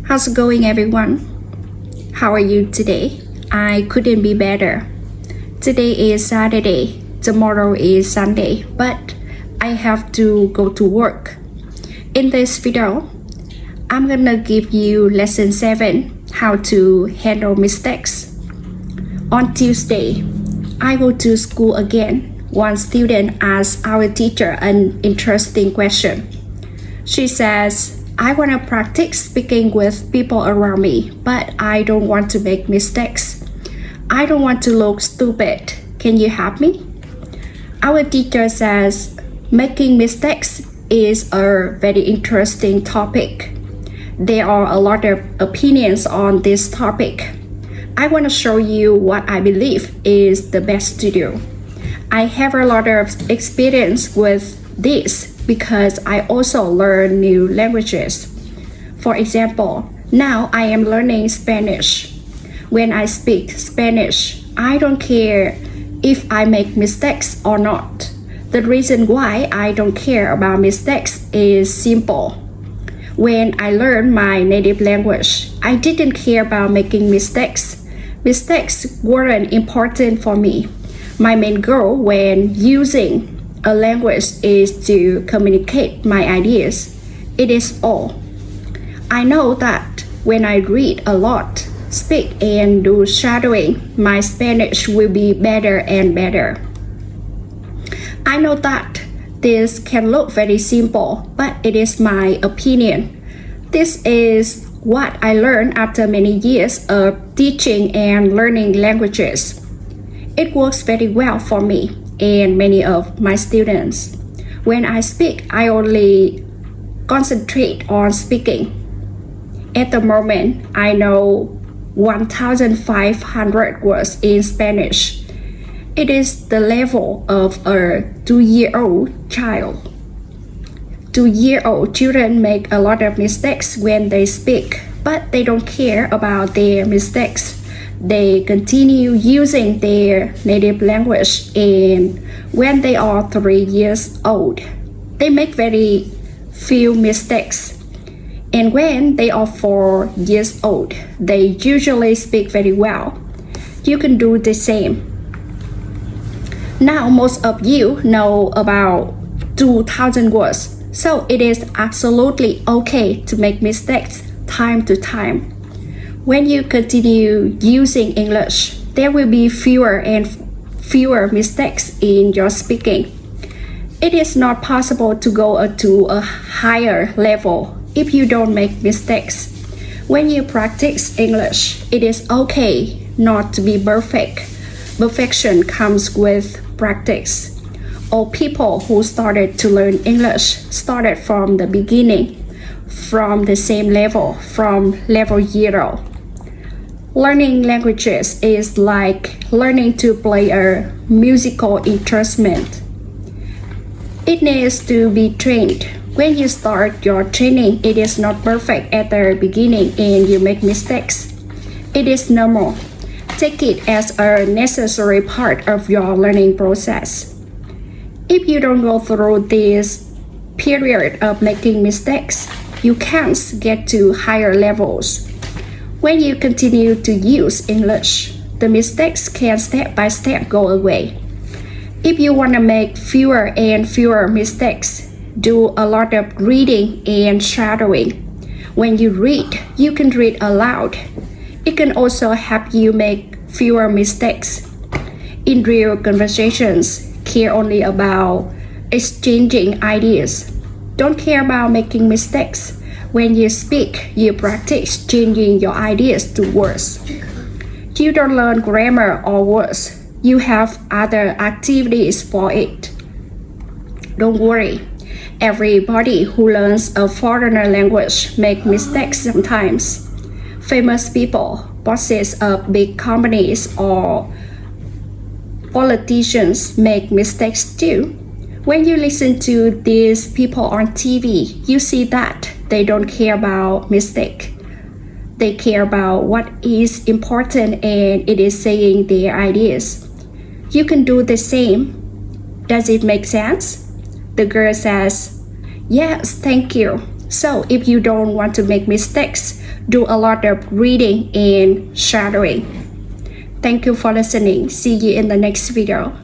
How's it going, everyone? How are you today? I couldn't be better. Today is Saturday, tomorrow is Sunday, but I have to go to work. In this video, I'm gonna give you lesson 7, how to handle mistakes. On Tuesday, I go to school again. One student asked our teacher an interesting question. She says, I want to practice speaking with people around me, but I don't want to make mistakes. I don't want to look stupid. Can you help me? Our teacher says, making mistakes is a very interesting topic. There are a lot of opinions on this topic. I want to show you what I believe is the best to do. I have a lot of experience with this because I also learn new languages. For example, now I am learning Spanish. When I speak Spanish, I don't care if I make mistakes or not. The reason why I don't care about mistakes is simple. When I learned my native language, I didn't care about making mistakes. Mistakes weren't important for me. My main goal when using a language is to communicate my ideas. It is all. I know that when I read a lot, speak and do shadowing, my Spanish will be better and better. I know that this can look very simple, but it is my opinion. This is what I learned after many years of teaching and learning languages. It works very well for me and many of my students. When I speak, I only concentrate on speaking. At the moment, I know 1,500 words in Spanish. It is the level of a 2-year-old child. 2-year-old children make a lot of mistakes when they speak, but they don't care about their mistakes. They continue using their native language, and when they are 3 years old, they make very few mistakes. And when they are 4 years old, they usually speak very well. You can do the same. Now most of you know about 2,000 words, so it is absolutely okay to make mistakes time to time. When you continue using English, there will be fewer and fewer mistakes in your speaking. It is not possible to go to a higher level if you don't make mistakes. When you practice English, it is okay not to be perfect. Perfection comes with practice. All people who started to learn English started from the beginning, from the same level, from level 0. Learning languages is like learning to play a musical instrument. It needs to be trained. When you start your training, it is not perfect at the beginning and you make mistakes. It is normal. Take it as a necessary part of your learning process. If you don't go through this period of making mistakes, you can't get to higher levels. When you continue to use English, the mistakes can step by step go away. If you want to make fewer and fewer mistakes, do a lot of reading and shadowing. When you read, you can read aloud. It can also help you make fewer mistakes. In real conversations, care only about exchanging ideas. Don't care about making mistakes. When you speak, you practice changing your ideas to words. You don't learn grammar or words. You have other activities for it. Don't worry. Everybody who learns a foreigner language makes mistakes sometimes. Famous people, bosses of big companies, or politicians make mistakes too. When you listen to these people on TV, you see that they don't care about mistake. They care about what is important and it is saying their ideas. You can do the same. Does it make sense? The girl says, yes, thank you. So if you don't want to make mistakes, Do a lot of reading and shadowing. Thank you for listening. See you in the next video.